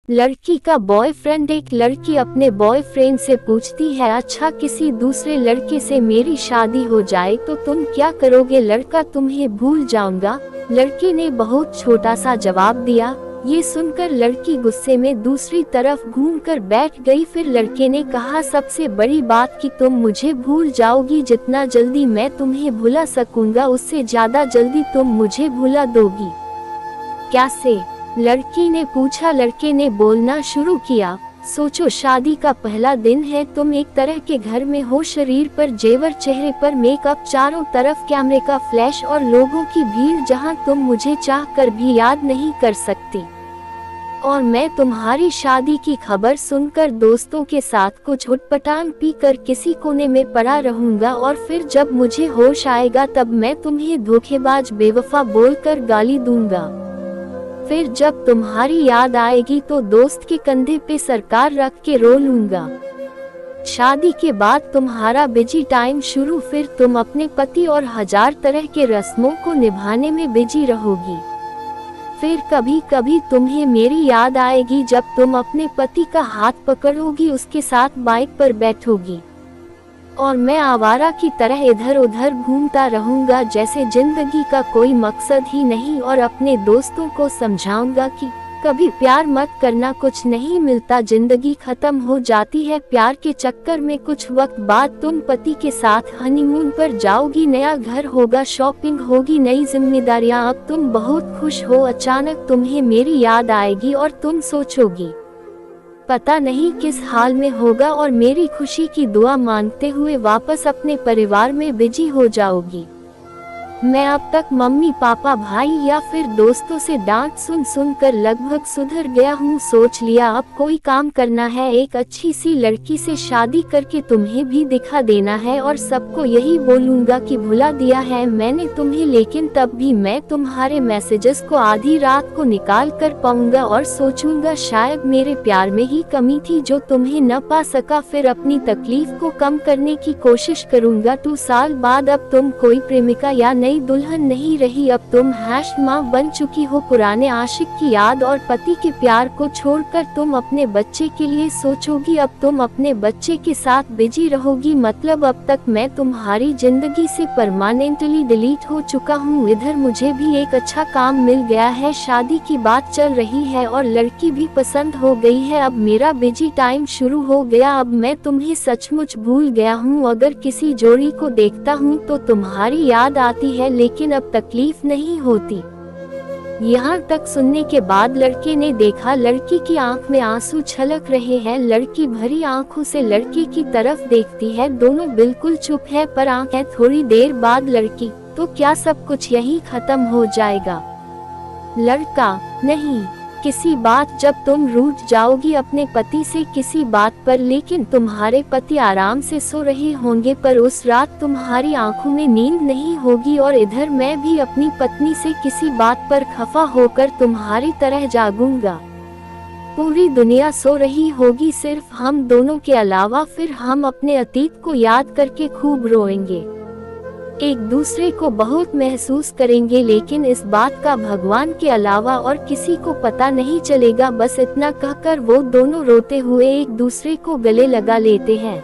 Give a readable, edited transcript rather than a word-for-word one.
लड़की का बॉयफ्रेंड। एक लड़की अपने बॉयफ्रेंड से पूछती है, अच्छा किसी दूसरे लड़के से मेरी शादी हो जाए तो तुम क्या करोगे? लड़का, तुम्हें भूल जाऊंगा। लड़की ने बहुत छोटा सा जवाब दिया। ये सुनकर लड़की गुस्से में दूसरी तरफ घूमकर बैठ गई। फिर लड़के ने कहा, सबसे बड़ी बात कि तुम मुझे भूल जाओगी। जितना जल्दी मैं तुम्हें भुला सकूंगा उससे ज्यादा जल्दी तुम मुझे भुला दोगी। कैसे? लड़की ने पूछा। लड़के ने बोलना शुरू किया, सोचो शादी का पहला दिन है, तुम एक तरह के घर में हो, शरीर पर जेवर, चेहरे पर मेकअप, चारों तरफ कैमरे का फ्लैश और लोगों की भीड़, जहां तुम मुझे चाह कर भी याद नहीं कर सकती। और मैं तुम्हारी शादी की खबर सुनकर दोस्तों के साथ कुछ उटपटांग पीकर किसी कोने में पड़ा रहूंगा और फिर जब मुझे होश आएगा तब मैं तुम्हें धोखेबाज, बेवफा बोलकर गाली दूंगा। फिर जब तुम्हारी याद आएगी तो दोस्त के कंधे पे सरकार रख के रो लूंगा। शादी के बाद तुम्हारा बिजी टाइम शुरू, फिर तुम अपने पति और हजार तरह के रस्मों को निभाने में बिजी रहोगी। फिर कभी कभी तुम्हें मेरी याद आएगी जब तुम अपने पति का हाथ पकड़ोगी, उसके साथ बाइक पर बैठोगी और मैं आवारा की तरह इधर उधर घूमता रहूंगा जैसे जिंदगी का कोई मकसद ही नहीं, और अपने दोस्तों को समझाऊंगा कि कभी प्यार मत करना, कुछ नहीं मिलता, जिंदगी खत्म हो जाती है प्यार के चक्कर में। कुछ वक्त बाद तुम पति के साथ हनीमून पर जाओगी, नया घर होगा, शॉपिंग होगी, नई जिम्मेदारियां, अब तुम बहुत खुश हो। अचानक तुम्हें मेरी याद आएगी और तुम सोचोगी पता नहीं किस हाल में होगा, और मेरी खुशी की दुआ मांगते हुए वापस अपने परिवार में बिजी हो जाओगी। मैं अब तक मम्मी, पापा, भाई या फिर दोस्तों से डांट सुन सुनकर लगभग सुधर गया हूँ। सोच लिया अब कोई काम करना है, एक अच्छी सी लड़की से शादी करके तुम्हें भी दिखा देना है और सबको यही बोलूंगा कि भुला दिया है मैंने तुम्हें। लेकिन तब भी मैं तुम्हारे मैसेजेस को आधी रात को निकाल कर पाऊंगा और सोचूंगा शायद मेरे प्यार में ही कमी थी जो तुम्हें न पा सका। फिर अपनी तकलीफ को कम करने की कोशिश करूंगा। 2 साल बाद अब तुम कोई प्रेमिका या नई दुल्हन नहीं रही, अब तुम माँ बन चुकी हो। पुराने आशिक की याद और पति के प्यार को छोड़कर तुम अपने बच्चे के लिए सोचोगी। अब तुम अपने बच्चे के साथ बिजी रहोगी, मतलब अब तक मैं तुम्हारी जिंदगी से परमानेंटली डिलीट हो चुका हूँ। इधर मुझे भी एक अच्छा काम मिल गया है, शादी की बात चल रही है और लड़की भी पसंद हो गई है। अब मेरा बिजी टाइम शुरू हो गया, अब मैं तुम्हें सचमुच भूल गया हूँ। अगर किसी जोड़ी को देखता हूँ तो तुम्हारी याद आती है, लेकिन अब तकलीफ नहीं होती। यहाँ तक सुनने के बाद लड़के ने देखा लड़की की आंख में आंसू छलक रहे हैं। लड़की भरी आंखों से लड़के की तरफ देखती है, दोनों बिल्कुल चुप है पर आंखें। थोड़ी देर बाद लड़की, तो क्या सब कुछ यही खत्म हो जाएगा? लड़का, नहीं, किसी बात जब तुम रूठ जाओगी अपने पति से किसी बात पर, लेकिन तुम्हारे पति आराम से सो रहे होंगे पर उस रात तुम्हारी आंखों में नींद नहीं होगी, और इधर मैं भी अपनी पत्नी से किसी बात पर खफा होकर तुम्हारी तरह जागूंगा। पूरी दुनिया सो रही होगी सिर्फ हम दोनों के अलावा, फिर हम अपने अतीत को याद करके खूब रोएंगे, एक दूसरे को बहुत महसूस करेंगे, लेकिन इस बात का भगवान के अलावा और किसी को पता नहीं चलेगा। बस इतना कहकर वो दोनों रोते हुए एक दूसरे को गले लगा लेते हैं।